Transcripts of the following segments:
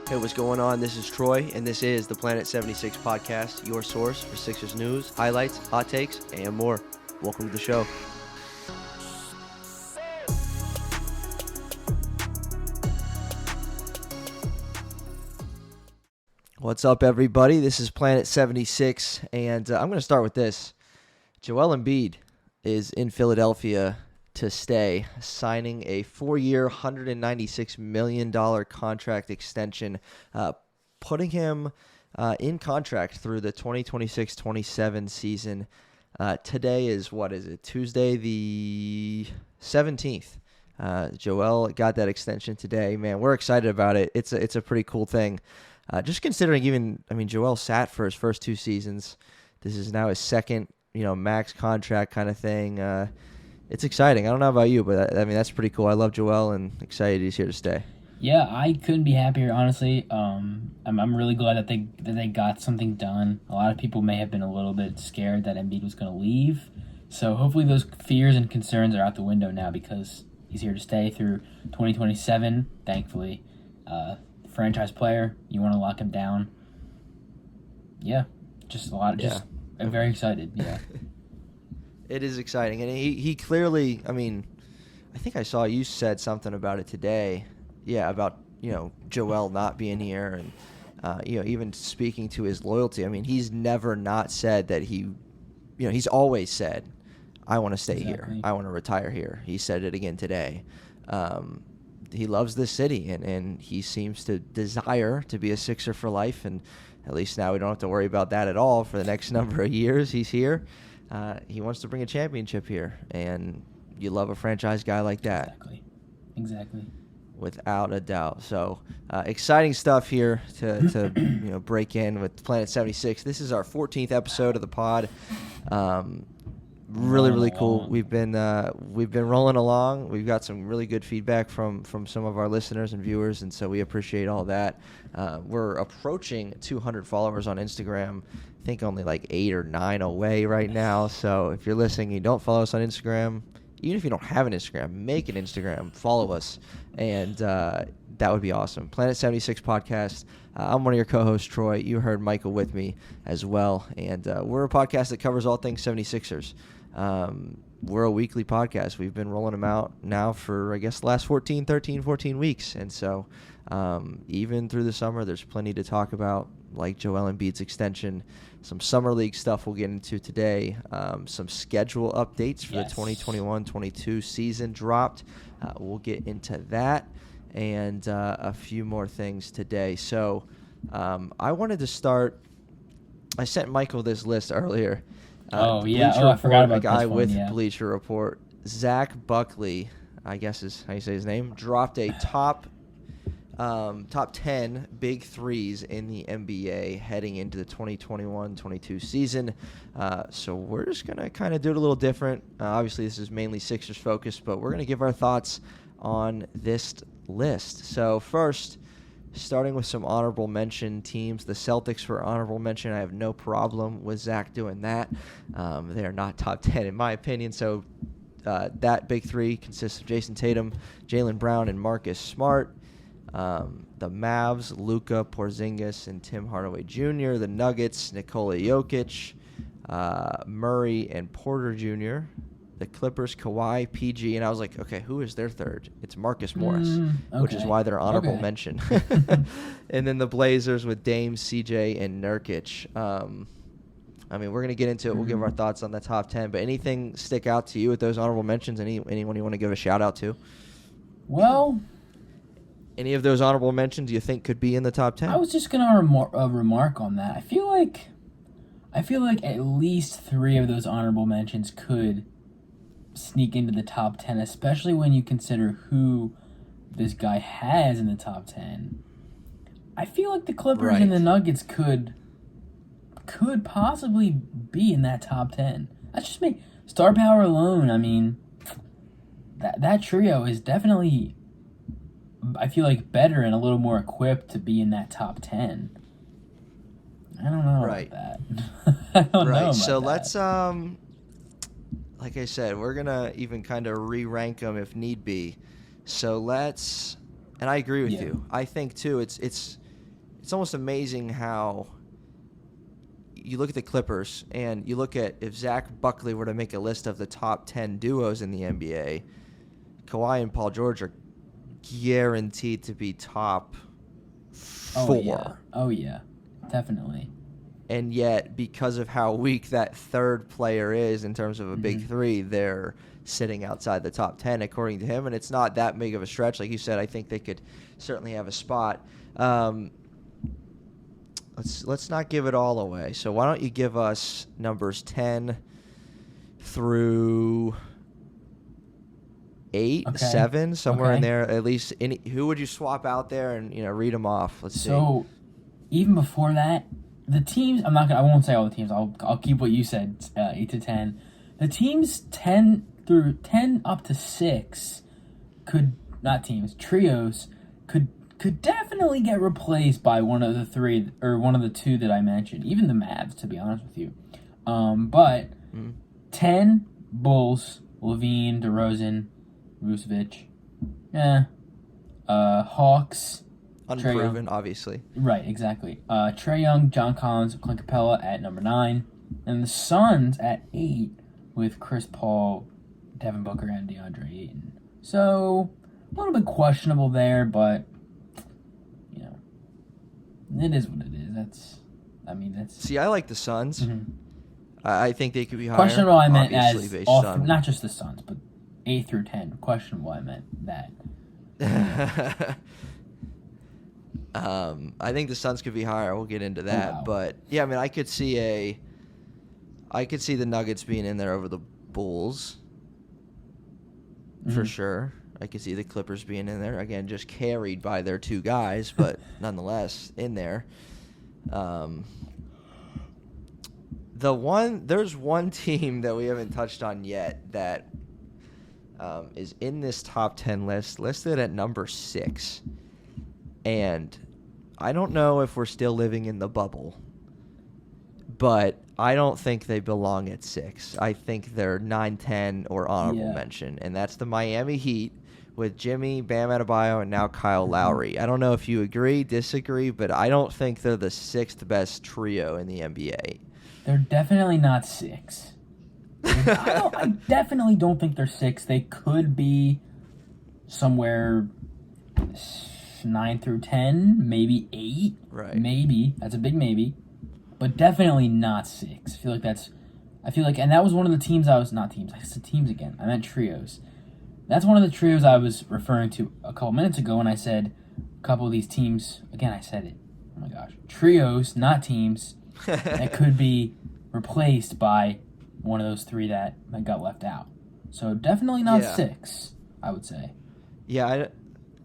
Hey, what's going on? This is Troy, and this is the Planet 76 podcast, your source for Sixers news, highlights, hot takes, and more. Welcome to the show. What's up, everybody? This is Planet 76, and I'm going to start with this. Joel Embiid is in Philadelphia to stay, signing a 4-year, $196 million contract extension, putting him in contract through the 2026-27 season. Today is, Tuesday the 17th. Joel got that extension today. Man, we're excited about it. It's a pretty cool thing. Just considering Joel sat for his first 2 seasons. This is now his second, max contract kind of thing. It's exciting. I don't know about you, but that's pretty cool. I love Joel and excited he's here to stay. Yeah, I couldn't be happier, honestly. I'm really glad that they got something done. A lot of people may have been a little bit scared that Embiid was going to leave. So hopefully those fears and concerns are out the window now because he's here to stay through 2027, thankfully. Franchise player, you want to lock him down. Yeah, I'm very excited, yeah. It is exciting, and he clearly, I think I saw you said something about it today, about, Joel not being here and, even speaking to his loyalty. He's never not said that he's always said, I want to stay here. I want to retire here. He said it again today. He loves this city, and he seems to desire to be a Sixer for life, and at least now we don't have to worry about that at all for the next number of years he's here. He wants to bring a championship here, and you love a franchise guy like that. Exactly. Without a doubt. So exciting stuff here to break in with Planet 76. This is our 14th episode of the pod. Really cool. We've been rolling along. We've got some really good feedback from some of our listeners and viewers, and so we appreciate all that. We're approaching 200 followers on Instagram. I think only like 8 or 9 away right now. So if you're listening and you don't follow us on Instagram, even if you don't have an Instagram, make an Instagram, follow us, and that would be awesome. Planet 76 podcast. I'm one of your co-hosts, Troy. You heard Michael with me as well, and we're a podcast that covers all things 76ers. We're a weekly podcast. We've been rolling them out now for, I guess, the last 14 weeks, and so even through the summer, there's plenty to talk about, like Joel Embiid's extension, some summer league stuff we'll get into today, some schedule updates for the 2021-22 season dropped. We'll get into that and a few more things today. So I wanted to start. I sent Michael this list earlier. I forgot about the guy this one, with Bleacher Report. Zach Buckley, I guess is how you say his name, dropped a top 10 big threes in the NBA heading into the 2021-22 season. So we're just going to kind of do it a little different. Obviously, this is mainly Sixers focused, but we're going to give our thoughts on this list. So first, starting with some honorable mention teams, the Celtics for honorable mention. I have no problem with Zach doing that. They are not top 10 in my opinion. So that big three consists of Jason Tatum, Jaylen Brown, and Marcus Smart. The Mavs, Luka, Porzingis, and Tim Hardaway Jr. The Nuggets, Nikola Jokic, Murray, and Porter Jr. The Clippers, Kawhi, PG, and I was like, okay, who is their third? It's Marcus Morris, which is why they're honorable mention. And then the Blazers with Dame, CJ, and Nurkic. We're going to get into it. We'll give our thoughts on the top 10, but anything stick out to you with those honorable mentions? Anyone you want to give a shout-out to? Well, any of those honorable mentions you think could be in the top 10? I was just going to remark on that. I feel like at least 3 of those honorable mentions could sneak into the top 10, especially when you consider who this guy has in the top 10. I feel like the Clippers and the Nuggets could possibly be in that top 10. That's just me. Star power alone, that trio is definitely, I feel like, better and a little more equipped to be in that top 10. I don't know about that. I don't know about so that. Let's like I said, we're going to even kind of re-rank them if need be. So let's, and I agree with you. I think, too, it's it's almost amazing how you look at the Clippers and you look at if Zach Buckley were to make a list of the top 10 duos in the NBA, Kawhi and Paul George are guaranteed to be top 4. Oh, yeah. Definitely. And yet, because of how weak that third player is in terms of a big three, they're sitting outside the top 10, according to him. And it's not that big of a stretch. Like you said, I think they could certainly have a spot. Let's not give it all away. So why don't you give us numbers 10 through 8, 7, somewhere in there, at least. Who would you swap out there and read them off? Let's see. So even before that, the teams, I won't say all the teams. I'll keep what you said, 8 to 10. The teams 10 through 10 up to 6 trios could definitely get replaced by one of the 3 or one of the 2 that I mentioned. Even the Mavs, to be honest with you. But 10 Bulls, Levine, DeRozan, Vucevic. Hawks. Unproven, obviously. Right, exactly. Trae Young, John Collins, Clint Capella at number 9. And the Suns at 8 with Chris Paul, Devin Booker, and DeAndre Ayton. So, a little bit questionable there, but, it is what it is. That's... See, I like the Suns. Mm-hmm. I think they could be higher. Questionable, I meant as not just the Suns, but 8 through 10. Questionable, I meant that. I think the Suns could be higher. We'll get into that. Wow. But yeah, I could see the Nuggets being in there over the Bulls for sure. I could see the Clippers being in there again, just carried by their 2 guys, but nonetheless in there. There's one team that we haven't touched on yet that is in this top 10 list, listed at number 6. And I don't know if we're still living in the bubble, but I don't think they belong at 6. I think they're 9, 10, or honorable mention, and that's the Miami Heat with Jimmy, Bam Adebayo, and now Kyle Lowry. I don't know if you agree, disagree, but I don't think they're the 6th best trio in the NBA. They're definitely not 6. I definitely don't think they're 6. They could be somewhere 9 through 10, maybe 8. Right. Maybe. That's a big maybe. But definitely not 6. I feel like, and that was one of the teams I said teams again. I meant trios. That's one of the trios I was referring to a couple minutes ago when I said a couple of these teams, again, I said it. Oh my gosh. Trios, not teams, that could be replaced by one of those 3 that got left out. So definitely not 6, I would say. Yeah,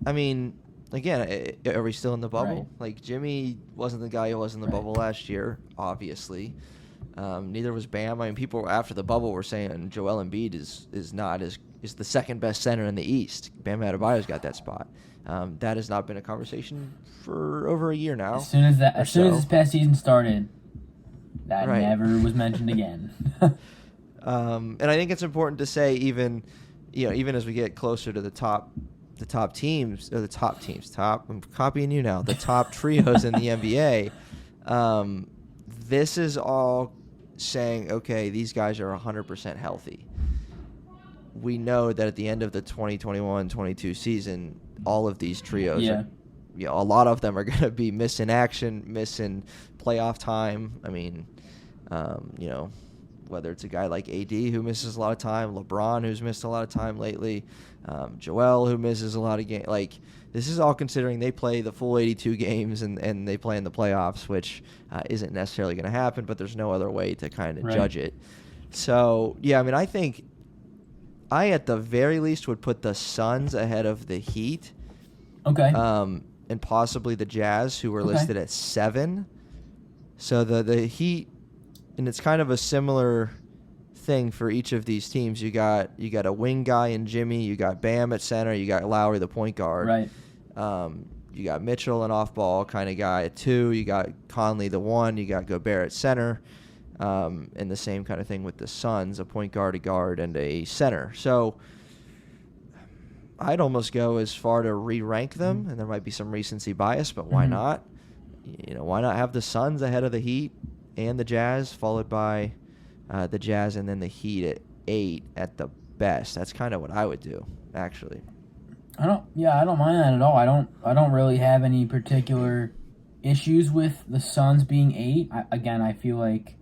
I mean, again, are we still in the bubble? Right. Like, Jimmy wasn't the guy who was in the bubble last year, obviously. Neither was Bam. I mean, people after the bubble were saying Joel Embiid is the second best center in the East. Bam Adebayo's got that spot. That has not been a conversation for over a year now. As soon as this past season started, that never was mentioned again. And I think it's important to say, even as we get closer to the top teams, or the top teams, I'm copying you now, the top trios in the NBA, this is all saying, okay, these guys are 100% healthy. We know that at the end of the 2021-22 season, all of these trios are, a lot of them are going to be missing action, missing playoff time. I mean, whether it's a guy like AD who misses a lot of time, LeBron who's missed a lot of time lately, Joel who misses a lot of games. Like, this is all considering they play the full 82 games and they play in the playoffs, which isn't necessarily going to happen, but there's no other way to kind of judge it. So, yeah, I mean, I think I at the very least would put the Suns ahead of the Heat. Okay. And possibly the Jazz, who were listed at 7. So the Heat, and it's kind of a similar thing for each of these teams. You got a wing guy in Jimmy, you got Bam at center, you got Lowry the point guard. Right. You got Mitchell, an off-ball kind of guy at 2. You got Conley the 1. You got Gobert at center. And the same kind of thing with the Suns, a point guard, a guard, and a center. So I'd almost go as far to re-rank them, and there might be some recency bias, but why not? why not have the Suns ahead of the Heat and the Jazz, followed by the Jazz and then the Heat at 8 at the best? That's kind of what I would do, actually. I don't mind that at all. I don't really have any particular issues with the Suns being 8. I feel like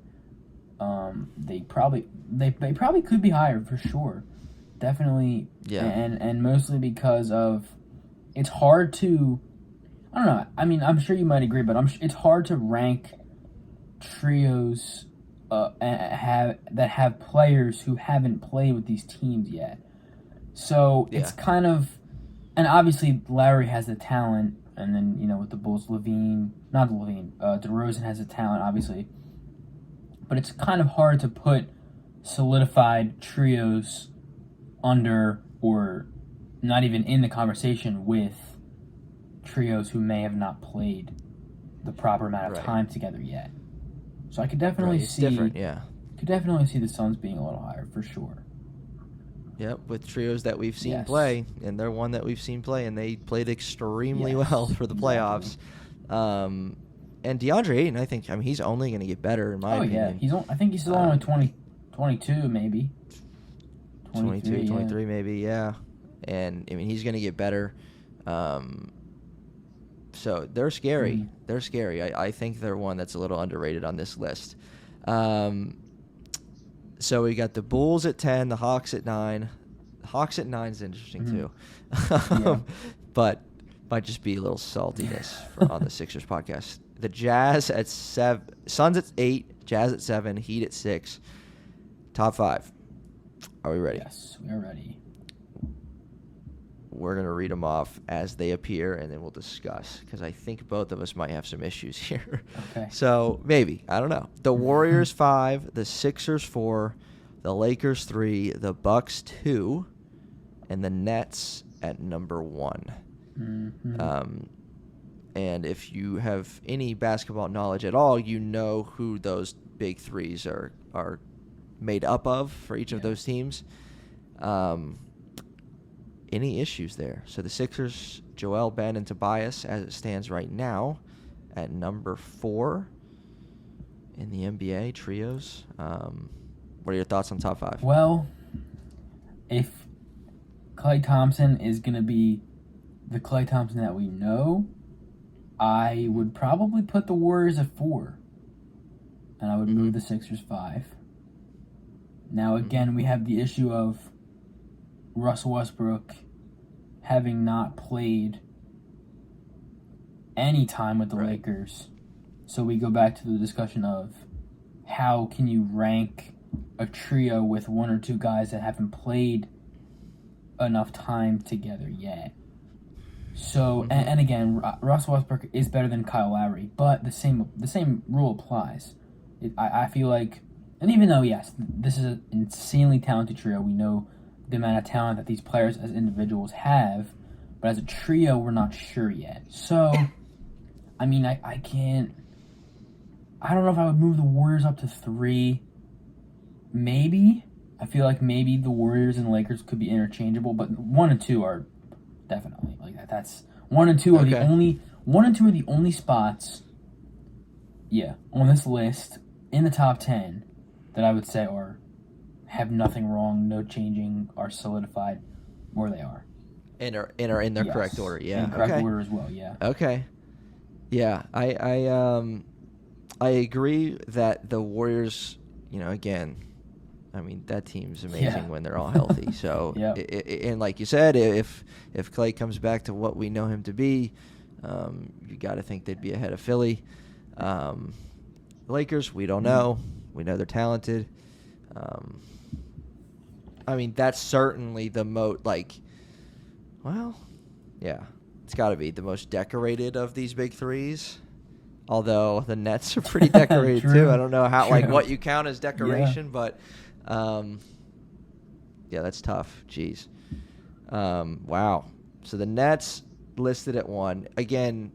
they probably could be higher for sure. Definitely. Yeah. And mostly because of it's hard to, I don't know. I mean, I'm sure you might agree, but it's hard to rank trios that have players who haven't played with these teams yet. So it's kind of, and obviously Lowry has the talent, and then with the Bulls, DeRozan has the talent, obviously. But it's kind of hard to put solidified trios under or not even in the conversation with trios who may have not played the proper amount of time together yet. So I could definitely see different, yeah. Could definitely see the Suns being a little higher for sure. Yep, with trios that we've seen play, and they're one that we've seen play, and they played extremely well for the playoffs. And DeAndre Ayton, I think, he's only going to get better in my opinion. Yeah, I think he's still only 22 maybe. 23 maybe, yeah. And he's going to get better. So they're scary. Mm-hmm. They're scary. I think they're one that's a little underrated on this list. So we got the Bulls at 10, the Hawks at 9. Hawks at 9 is interesting too. But might just be a little saltiness on the Sixers podcast. The Jazz at 7, Suns at 8, Jazz at 7, Heat at 6. Top 5. Are we ready? Yes, we are ready. We're going to read them off as they appear, and then we'll discuss, because I think both of us might have some issues here. Okay. So, maybe. I don't know. The Warriors 5, the Sixers 4, the Lakers 3, the Bucks 2, and the Nets at number 1. Mm-hmm. And if you have any basketball knowledge at all, you know who those big threes are made up of for each of those teams. Any issues there? So the Sixers, Joel, Ben, and Tobias, as it stands right now, at number 4 in the NBA trios. What are your thoughts on top 5? Well, if Klay Thompson is going to be the Klay Thompson that we know, I would probably put the Warriors at 4, and I would move the Sixers 5. Now, again, we have the issue of Russell Westbrook having not played any time with the Lakers. So we go back to the discussion of how can you rank a trio with one or two guys that haven't played enough time together yet. So, and again, Russell Westbrook is better than Kyle Lowry, but the same rule applies. I feel like, and even though, yes, this is an insanely talented trio, we know the amount of talent that these players as individuals have, but as a trio, we're not sure yet. So, I mean, I don't know if I would move the Warriors up to 3. Maybe. I feel like maybe the Warriors and Lakers could be interchangeable, but 1 and 2 are definitely like that. That's 1 and 2 are the only spots, on this list in the top 10 that I would say have nothing wrong, no changing, are solidified where they are. And are in their correct order, yeah. In correct order as well, yeah. Okay. Yeah, I agree that the Warriors, again, I mean, that team's amazing when they're all healthy. So, and like you said, if Klay comes back to what we know him to be, you got to think they'd be ahead of Philly. Lakers, we don't know. We know they're talented. I mean, that's certainly the it's got to be the most decorated of these big threes. Although the Nets are pretty decorated too. I don't know what you count as decoration, but that's tough. Jeez. Wow. So the Nets listed at 1. Again,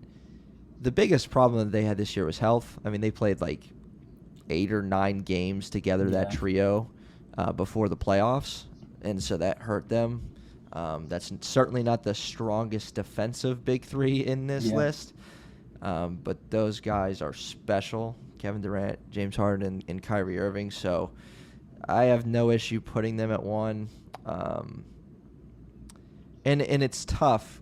the biggest problem that they had this year was health. I mean, they played 8 or 9 games together, that trio, before the playoffs, and so that hurt them. That's certainly not the strongest defensive big three in this list. But those guys are special. Kevin Durant, James Harden, and Kyrie Irving. So I have no issue putting them at 1. And it's tough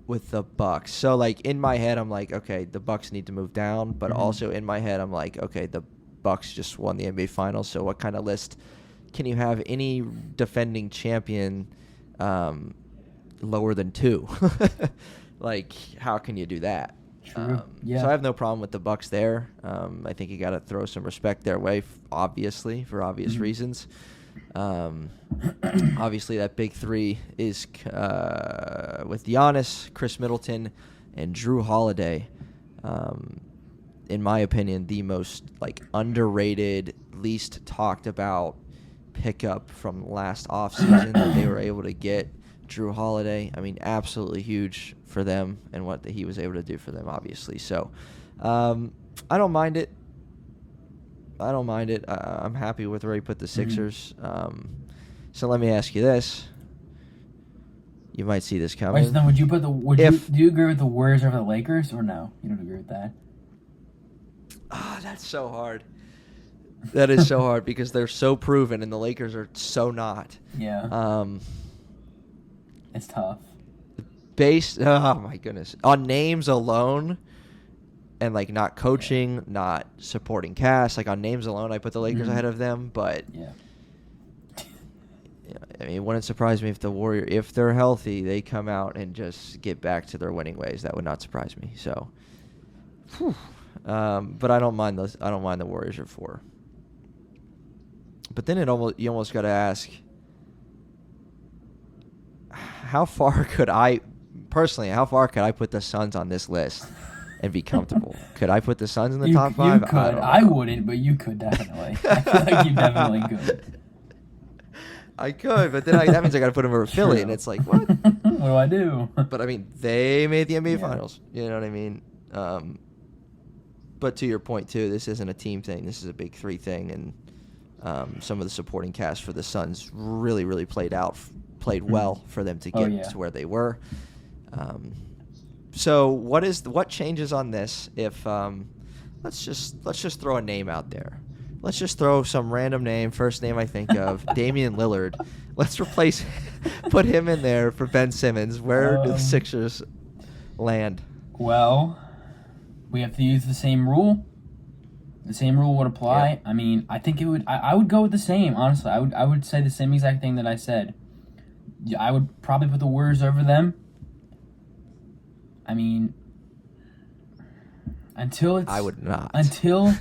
with the Bucks. So like in my head, I'm like, okay, the Bucks need to move down. But also in my head, I'm like, okay, the Bucks just won the NBA Finals. So what kind of list can you have any defending champion lower than 2? Like, how can you do that? True. So I have no problem with the Bucks there. I think you got to throw some respect their way, obviously, for obvious reasons. Obviously, that big 3 is with Giannis, Chris Middleton, and Drew Holiday. In my opinion, the most underrated, least talked about pickup from last offseason that they were able to get. Drew Holiday, I mean, absolutely huge for them and what he was able to do for them, obviously. So, I don't mind it. I'm happy with where he put the Sixers. So let me ask you this. You might see this coming. Wait, so then would you put do you agree with the Warriors over the Lakers, or no? You don't agree with that? That's so hard. That is so hard because they're so proven and the Lakers are so not. Yeah. It's tough. Oh my goodness. On names alone and not coaching, not supporting cast, on names alone I put the Lakers ahead of them, but yeah. I mean, it wouldn't surprise me if the Warriors, if they're healthy, they come out and just get back to their winning ways. That would not surprise me. So, but I don't mind those. I don't mind the Warriors at 4. But then you almost got to ask, how far could I put the Suns on this list and be comfortable? Could I put the Suns in the top 5? You could. I wouldn't, but you could definitely. I feel like you definitely could. I could, but then that means I got to put them over Philly, and it's like, what? What do I do? But I mean, they made the NBA Finals. You know what I mean? But to your point too, this isn't a team thing. This is a big 3 thing, and some of the supporting cast for the Suns really, really played well for them to get to where they were. So what changes on this? If let's just throw a name out there. Let's just throw some random name, first name I think of, Damian Lillard. Let's put him in there for Ben Simmons. Where do the Sixers land? Well, we have to use the same rule. The same rule would apply. Yep. I mean, I think it would. I would go with the same. Honestly, I would say the same exact thing that I said. I would probably put the Warriors over them. I mean, I would not. Until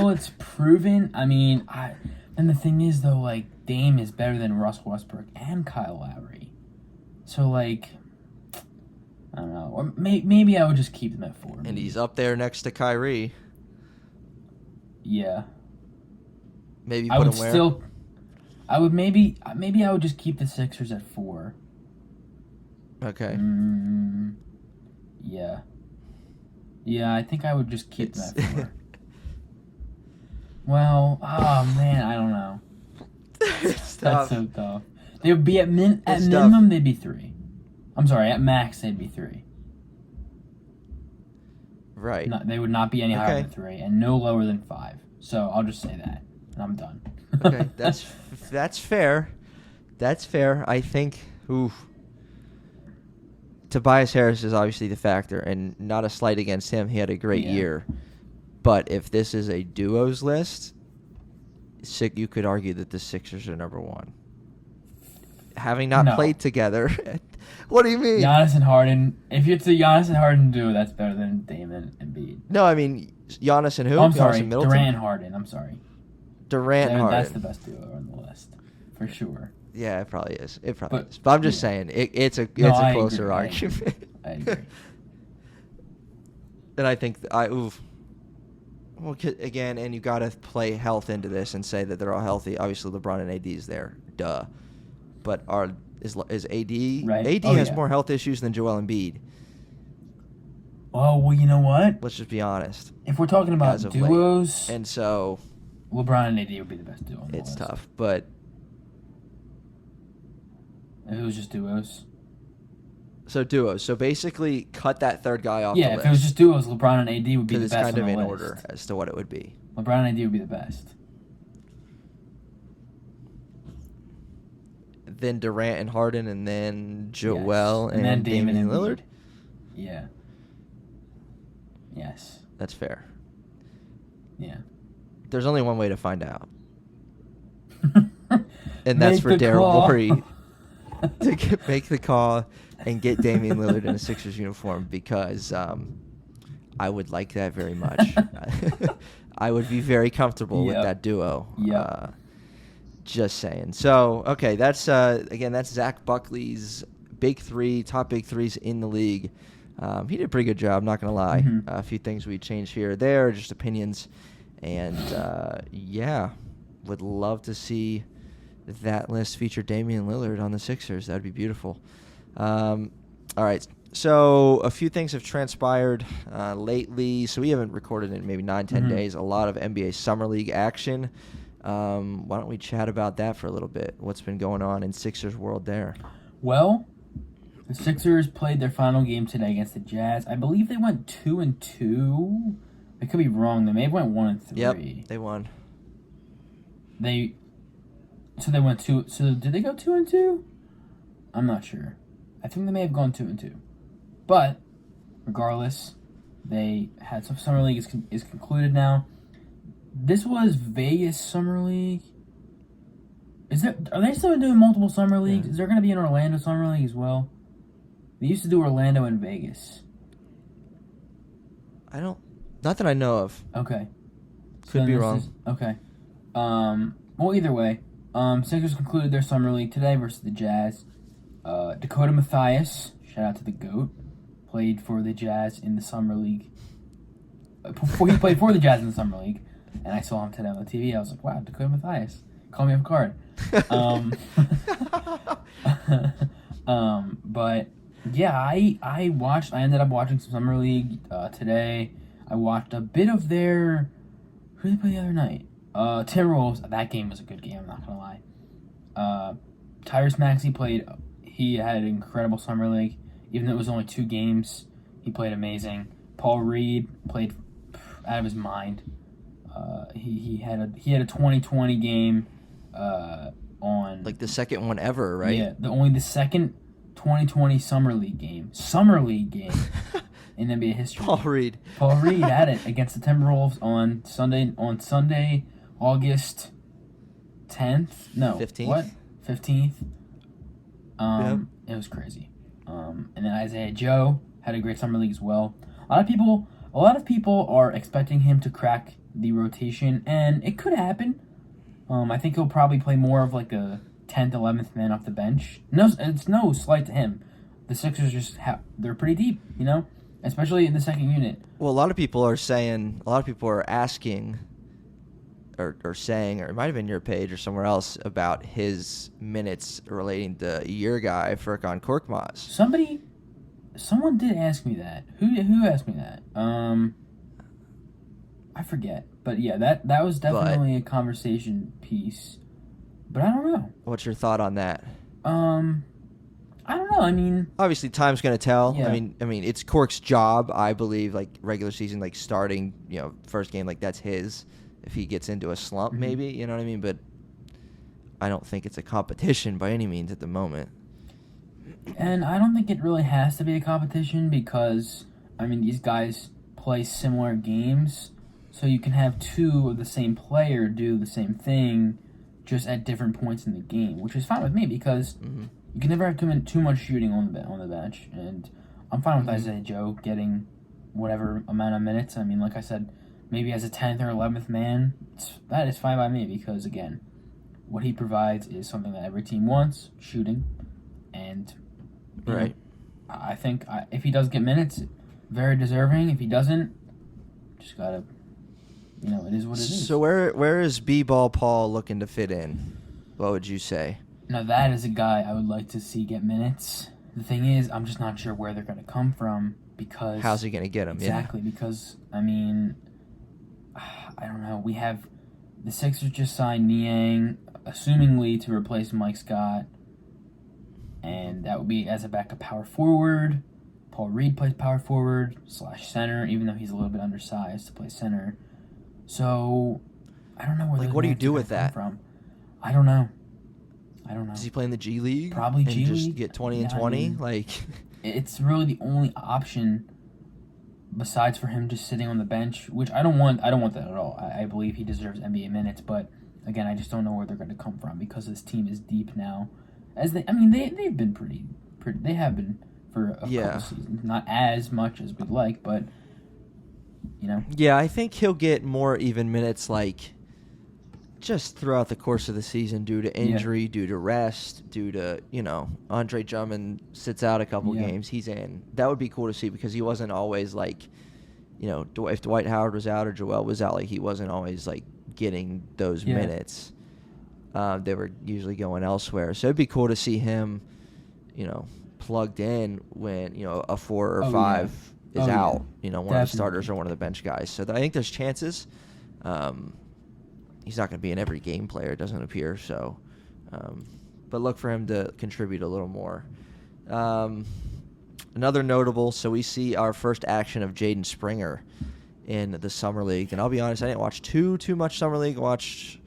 it's proven. I mean, and the thing is though, Dame is better than Russell Westbrook and Kyle Lowry. So I don't know. Or maybe I would just keep them at 4. And he's up there next to Kyrie. Yeah. Maybe put him where? I would maybe I would just keep the Sixers at 4. Okay. Yeah. Yeah, I think I would just keep them at 4. Well, oh man, I don't know. It's tough. That's so tough. They would be at minimum they'd be 3. I'm sorry, at max they'd be 3. Right. They would not be any higher than 3, and no lower than 5. So I'll just say that, and I'm done. Okay, that's fair. That's fair. I think. Tobias Harris is obviously the factor, and not a slight against him. He had a great year. But if this is a duos list, you could argue that the Sixers are number 1. Having not played together. What do you mean? Giannis and Harden. If it's a Giannis and Harden duo, that's better than Damon and Embiid. No, I mean Giannis and who? I'm sorry, and Durant and Harden. I'm sorry. Durant and Harden. That's the best duo on the list, for sure. Yeah, it probably is. But I'm just saying, it's a closer argument. I agree. And I think well, again, and you got to play health into this and say that they're all healthy. Obviously, LeBron and AD is there, duh. But is AD? Right. AD has more health issues than Joel Embiid. Oh well, you know what? Let's just be honest. If we're talking about duos, and so LeBron and AD would be the best duo. It's tough, but if it was just duos. So duos. So basically, cut that third guy off the Yeah, list. if it was just duos, LeBron and AD would be the Because best it's kind of on the in list. order as to what it would be. LeBron and AD would be the best. Then Durant and Harden, and then Joel and then Damian Lillard. Yeah. Yes. That's fair. Yeah. There's only one way to find out. And that's Make for the Daryl call. Morey to make the call and get Damian Lillard in a Sixers uniform, because I would like that very much. I would be very comfortable with that duo. Yep. Just saying. So, okay, that's again, that's Zach Buckley's big three, top big threes in the league. He did a pretty good job, not going to lie. Mm-hmm. A few things we changed here or there, just opinions. And, yeah, would love to see that list feature Damian Lillard on the Sixers. That would be beautiful. All right, so a few things have transpired lately. So we haven't recorded in maybe 9-10 days. A lot of NBA Summer League action. Why don't we chat about that for a little bit? What's been going on in Sixers world there? Well, the Sixers played their final game today against the Jazz. I believe they went 2-2. I could be wrong. They may have went 1-3. Yep, they won. They went 2. So did they go 2-2? I'm not sure. I think they may have gone 2-2. But regardless, they had some Summer League is concluded now. This was Vegas Summer League. Are they still doing multiple Summer Leagues? Yeah. Is there going to be an Orlando Summer League as well? They used to do Orlando and Vegas. Not that I know of. Okay. Could be wrong. Okay. Well, either way, Sixers concluded their Summer League today versus the Jazz. Dakota Mathias, shout out to the GOAT, played for the Jazz in the Summer League. He played for the Jazz in the Summer League, and I saw him today on the TV. I was like, wow, Dakota Mathias. Call me off guard. But yeah, I ended up watching some Summer League today. I watched a bit of their, who did they play the other night? Timberwolves. That game was a good game, I'm not gonna lie. Tyrese Maxey he had an incredible Summer League. Even though it was only 2 games, he played amazing. Paul Reed played out of his mind. He had a 2020 game on, Like the second one ever, right? Yeah, the second 2020 Summer League game in NBA history. Paul Reed had it against the Timberwolves on Sunday, August 10th. No, 15th. What? 15th. Yep. It was crazy. And then Isaiah Joe had a great Summer League as well. A lot of people are expecting him to crack the rotation, and it could happen. I think he'll probably play more of like a 10th, 11th man off the bench. No, it's no slight to him. The Sixers they're pretty deep, especially in the second unit. Well, a lot of people are asking or saying, or it might have been your page or somewhere else, about his minutes relating to your guy, Furkan Korkmaz. Someone did ask me that. Who asked me that? I forget. But yeah, that was definitely a conversation piece. But I don't know. What's your thought on that? I don't know. I mean, obviously time's going to tell. Yeah. I mean, it's Cork's job, I believe, like regular season, like starting, first game, like that's his. If he gets into a slump, maybe, you know what I mean? But I don't think it's a competition by any means at the moment. And I don't think it really has to be a competition because, these guys play similar games. So you can have 2 of the same player do the same thing just at different points in the game, which is fine with me because you can never have too much shooting on the bench. And I'm fine with Isaiah Joe getting whatever amount of minutes. Like I said, maybe as a 10th or 11th man, that is fine by me because, again, what he provides is something that every team wants, shooting. And right. I think if he does get minutes, very deserving. If he doesn't, just got to, it is what it is. So where is B-Ball Paul looking to fit in? What would you say? Now, that is a guy I would like to see get minutes. The thing is, I'm just not sure where they're going to come from because... How's he going to get them? Exactly, because, I don't know. We have... The Sixers just signed Niang, assumingly to replace Mike Scott. and that would be as a backup power forward. Paul Reed plays power forward / center, even though he's a little bit undersized to play center. So I don't know where. Like, those what do you minutes do are with gonna that? come from. I don't know. Does he play in the G League? Probably and G just League. get 20 and Yeah, I 20? mean, Like, it's really the only option besides for him just sitting on the bench, which I don't want. I don't want that at all. I believe he deserves NBA minutes, but again, I just don't know where they're going to come from because this team is deep now. They've been pretty. They have been for a couple seasons, not as much as we'd like, but you know. Yeah, I think he'll get more even minutes, like, just throughout the course of the season due to injury, due to rest, due to, Andre Drummond sits out a couple games, he's in. That would be cool to see because he wasn't always, like, if Dwight Howard was out or Joel was out, like, he wasn't always, like, getting those minutes. They were usually going elsewhere. So it'd be cool to see him, plugged in when, a 4 or 5 is out. One of the starters or one of the bench guys. So I think there's chances. He's not going to be an every game player, it doesn't appear. So, but look for him to contribute a little more. Another notable, so we see our first action of Jaden Springer in the Summer League. And I'll be honest, I didn't watch too much Summer League. I watched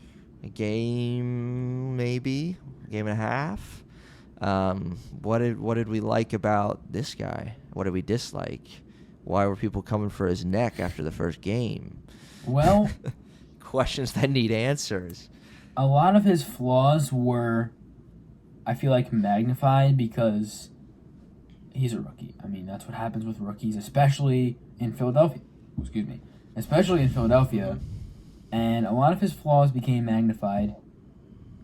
a game, maybe, a game and a half. What did we like about this guy? What did we dislike? Why were people coming for his neck after the first game? Well, questions that need answers. A lot of his flaws were, I feel like, magnified because he's a rookie. I mean, that's what happens with rookies, especially in Philadelphia. And a lot of his flaws became magnified,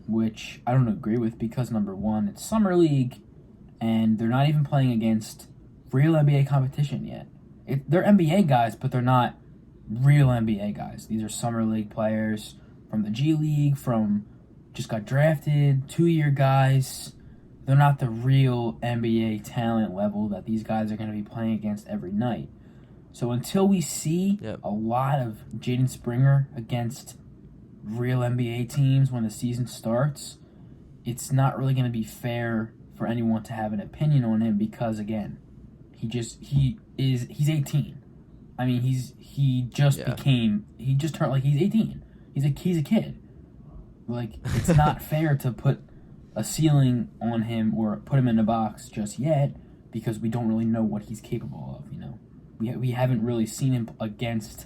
which I don't agree with because, number one, it's Summer League, and they're not even playing against real NBA competition yet. They're NBA guys, but they're not real NBA guys. These are Summer League players from the G League, just got drafted, 2-year guys. They're not the real NBA talent level that these guys are going to be playing against every night. So until we see a lot of Jaden Springer against real NBA teams when the season starts, it's not really going to be fair for anyone to have an opinion on him because, again, he's 18. I mean, he just turned, like, he's 18. He's a kid. Like, it's not fair to put a ceiling on him or put him in a box just yet because we don't really know what he's capable of, We haven't really seen him against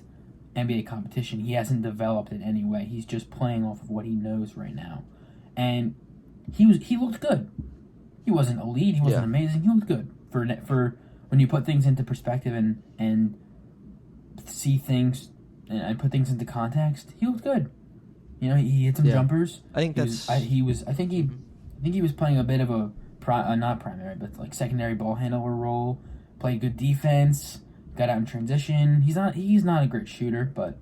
NBA competition. He hasn't developed in any way. He's just playing off of what he knows right now. And he looked good. He wasn't elite. He wasn't amazing. He looked good for when you put things into perspective and see things and put things into context. He looked good. He hit some jumpers. I think I think he was playing a bit of a not primary, but like secondary ball handler role. Played good defense. Got out in transition. He's not a great shooter, but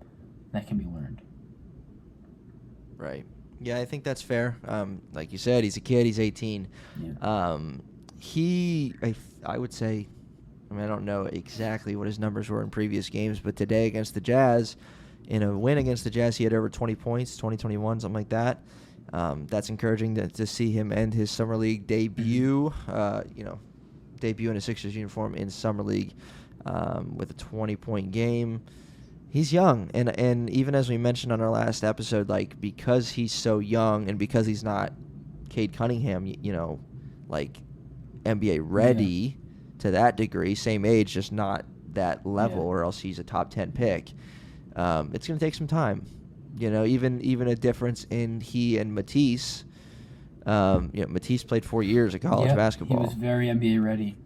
that can be learned. Right. Yeah, I think that's fair. Like you said, he's a kid. He's 18. Yeah. I would say, I don't know exactly what his numbers were in previous games, but today against the Jazz, in a win against the Jazz, he had over 20 points, 21, something like that. That's encouraging to see him end his Summer League debut, debut in a Sixers uniform in Summer League with a 20-point game. He's young, and even as we mentioned on our last episode, like, because he's so young and because he's not Cade Cunningham, like, NBA ready to that degree, same age, just not that level, or else he's a top 10 pick. It's going to take some time. Even a difference in he and Matisse. Matisse played 4 years of college basketball. He was very NBA ready.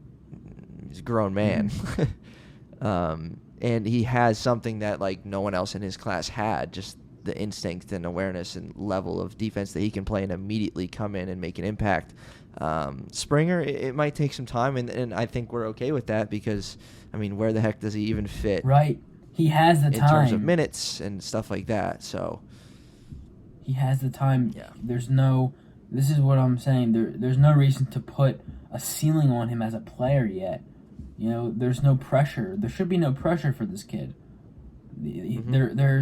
He's a grown man. And he has something that, like, no one else in his class had, just the instinct and awareness and level of defense that he can play and immediately come in and make an impact. Springer, it might take some time, and I think we're okay with that because, where the heck does he even fit? Right. He has the time. In terms of minutes and stuff like that, so. He has the time. Yeah. This is what I'm saying. There's no reason to put a ceiling on him as a player yet. There's no pressure. There should be no pressure for this kid. Mm-hmm.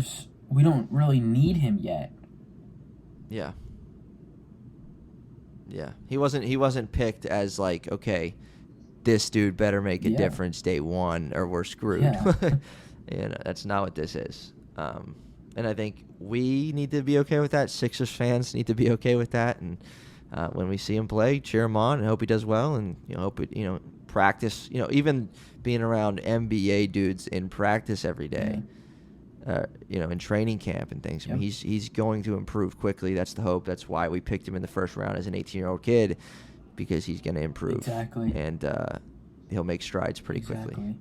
We don't really need him yet. Yeah. Yeah, he wasn't picked as like, okay, this dude better make a Yeah. difference day one or we're screwed. Yeah. That's not what this is. And I think we need to be okay with that. Sixers fans need to be okay with that. And when we see him play, cheer him on and hope he does well. And hope it, practice. Even being around NBA dudes in practice every day. In training camp and things. Yep. I mean, he's going to improve quickly. That's the hope. That's why we picked him in the first round as an 18-year-old kid, because he's going to improve. Exactly. And he'll make strides pretty quickly. Exactly.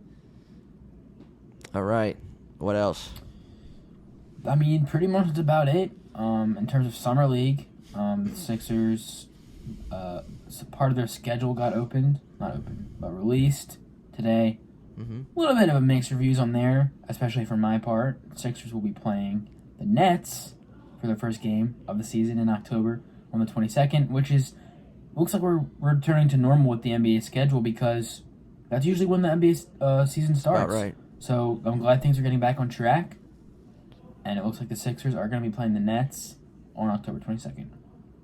All right. What else? I mean, pretty much that's about it. In terms of Summer League, the Sixers, part of their schedule got released today. Mm-hmm. A little bit of a mixed reviews on there, especially for my part. Sixers will be playing the Nets for their first game of the season in October on the 22nd, which looks like we're returning to normal with the NBA schedule, because that's usually when the NBA season starts. About right. So I'm glad things are getting back on track, and it looks like the Sixers are going to be playing the Nets on October 22nd.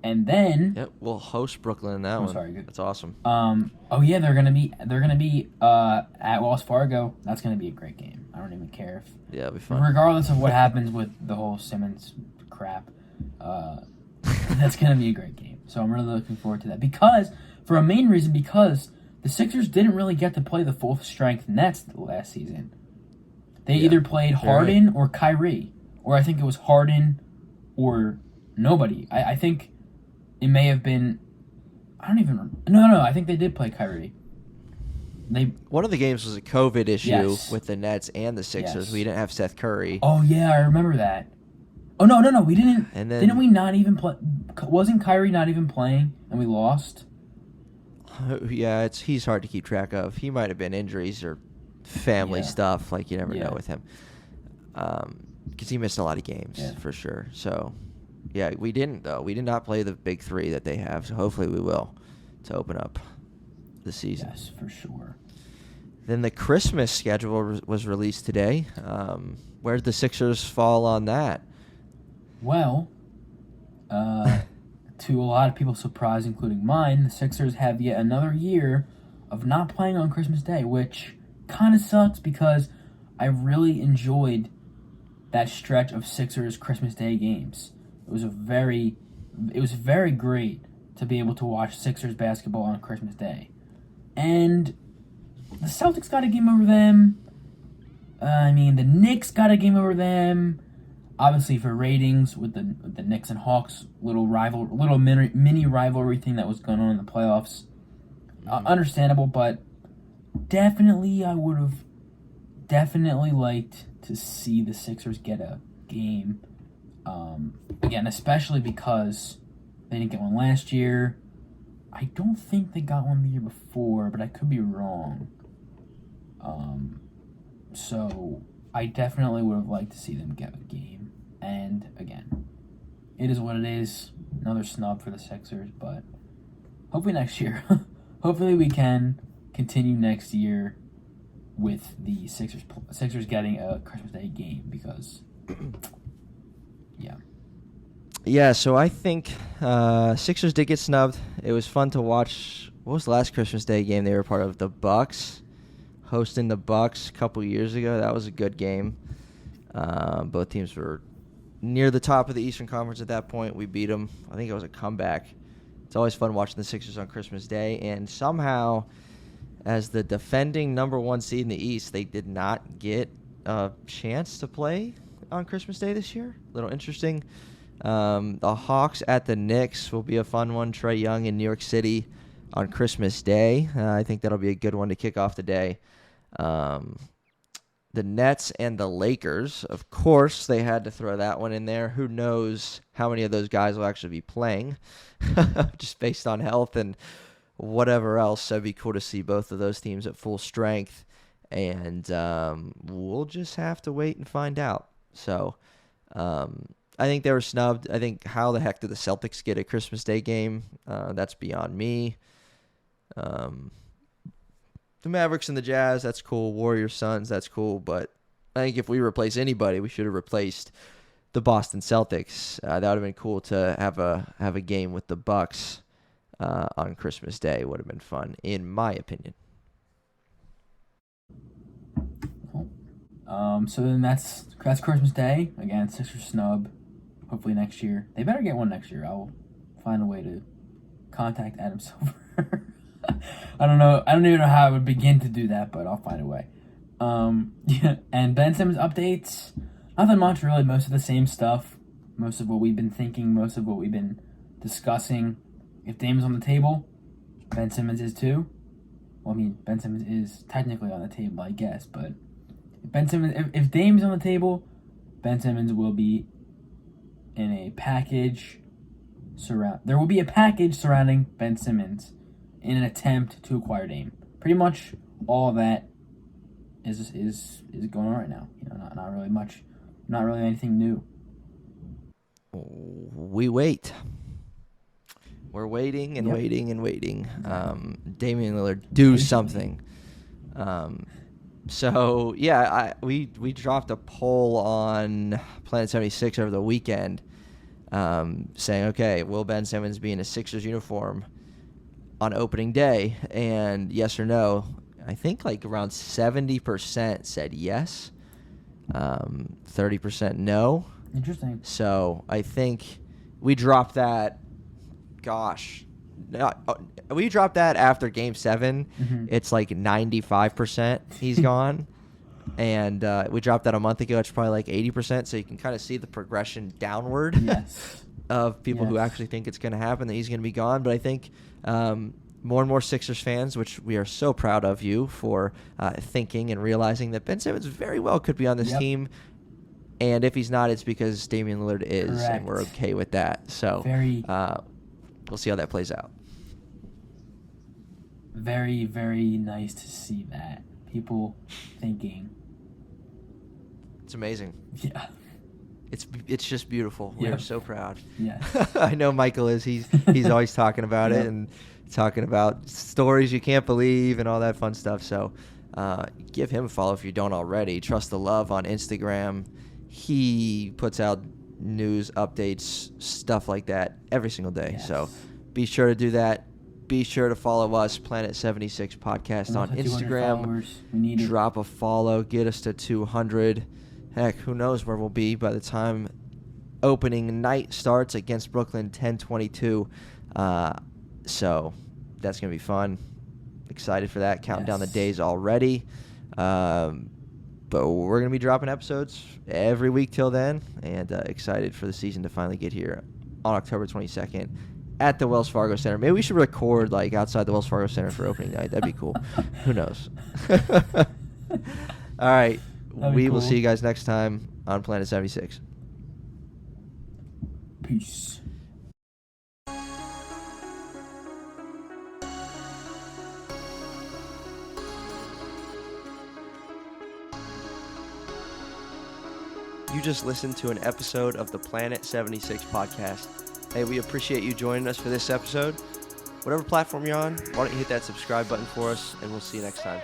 And then we'll host Brooklyn in that one. Sorry, good. That's awesome. They're gonna be at Wells Fargo. That's gonna be a great game. I don't even care if it'll be fun. Regardless of what happens with the whole Simmons crap, that's gonna be a great game. So I'm really looking forward to that, because the Sixers didn't really get to play the full strength Nets last season. They either played Harden or Kyrie, or I think it was Harden or nobody. I think it may have been. I don't even remember. No. I think they did play Kyrie. One of the games was a COVID issue Yes. with the Nets and the Sixers. Yes. We didn't have Seth Curry. Oh yeah, I remember that. Oh no, we didn't. And then, didn't we not even play? Wasn't Kyrie not even playing and we lost? Yeah, he's hard to keep track of. He might have been injuries or family stuff. Like, you never know with him. Because he missed a lot of games for sure. So. Yeah, we didn't, though. We did not play the big three that they have, so hopefully we will to open up the season. Yes, for sure. Then the Christmas schedule was released today. Where did the Sixers fall on that? Well, to a lot of people's surprise, including mine, the Sixers have yet another year of not playing on Christmas Day, which kind of sucks, because I really enjoyed that stretch of Sixers Christmas Day games. It was very great to be able to watch Sixers basketball on Christmas Day. And the Celtics got a game over them. The Knicks got a game over them. Obviously, for ratings, with the Knicks and Hawks little mini rivalry thing that was going on in the playoffs. Understandable, but definitely I would have liked to see the Sixers get a game. Again, especially because they didn't get one last year. I don't think they got one the year before, but I could be wrong. So I definitely would have liked to see them get a game. And again, it is what it is. Another snub for the Sixers, but hopefully next year. Hopefully we can continue next year with the Sixers getting a Christmas Day game, because Yeah, so I think Sixers did get snubbed. It was fun to watch. What was the last Christmas Day game? They were part of the Bucks, hosting the Bucks a couple years ago. That was a good game. Both teams were near the top of the Eastern Conference at that point. We beat them. I think it was a comeback. It's always fun watching the Sixers on Christmas Day. And somehow, as the defending number one seed in the East, they did not get a chance to play on Christmas Day this year. A little interesting. The Hawks at the Knicks will be a fun one. Trae Young in New York City on Christmas Day. I think that'll be a good one to kick off the day. The Nets and the Lakers, of course, they had to throw that one in there. Who knows how many of those guys will actually be playing, just based on health and whatever else. So it'd be cool to see both of those teams at full strength, and we'll just have to wait and find out. So I think they were snubbed. I think how the heck did the Celtics get a Christmas Day game? That's beyond me. The Mavericks and the Jazz, that's cool. Warriors, Suns, that's cool. But I think if we replace anybody, we should have replaced the Boston Celtics. That would have been cool to have a game with the Bucks on Christmas Day would have been fun, in my opinion. So then that's Christmas Day. Again, Sixers snub. Hopefully next year. They better get one next year. I'll find a way to contact Adam Silver. I don't know. I don't even know how I would begin to do that, but I'll find a way. Yeah. And Ben Simmons updates. Nothing much, really. Most of the same stuff. Most of what we've been thinking. Most of what we've been discussing. If Dame's on the table, Ben Simmons is too. Well, I mean, Ben Simmons is technically on the table, I guess, but if Dame's on the table, Ben Simmons will be in a package there will be a package surrounding Ben Simmons in an attempt to acquire Dame. Pretty much all of that is going on right now. Not really much, not really anything new. We wait. We're waiting and waiting and waiting. Damian Lillard, do something. So yeah, we dropped a poll on Planet 76 over the weekend, saying, okay, will Ben Simmons be in a Sixers uniform on opening day? And yes or no. I think like around 70% said yes, 30% no. Interesting. So I think we dropped that. We dropped that after Game 7. Mm-hmm. It's like 95% he's gone. And we dropped that a month ago. It's probably like 80%. So you can kind of see the progression downward of people who actually think it's going to happen, that he's going to be gone. But I think more and more Sixers fans, which we are so proud of you for thinking and realizing that Ben Simmons very well could be on this team. And if he's not, it's because Damian Lillard is. Correct. And we're okay with that. So we'll see how that plays out. Very, very nice to see that. People thinking. It's amazing. Yeah. It's just beautiful. Yeah. We're so proud. Yeah. I know Michael is. He's always talking about it and talking about stories you can't believe and all that fun stuff. So give him a follow if you don't already. Trust the Love on Instagram. He puts out news, updates, stuff like that every single day. Yes. So be sure to do that. Be sure to follow us, Planet 76 Podcast on Instagram. We need Drop a follow. Get us to 200. Heck, who knows where we'll be by the time opening night starts against Brooklyn, 10:22. So that's going to be fun. Excited for that. Counting down the days already. But we're going to be dropping episodes every week till then, and excited for the season to finally get here on October 22nd at the Wells Fargo Center. Maybe we should record like outside the Wells Fargo Center for opening night. That'd be cool. Who knows? All right. We will see you guys next time on Planet 76. Peace. You just listened to an episode of the Planet 76 podcast. Hey, we appreciate you joining us for this episode. Whatever platform you're on, why don't you hit that subscribe button for us, and we'll see you next time.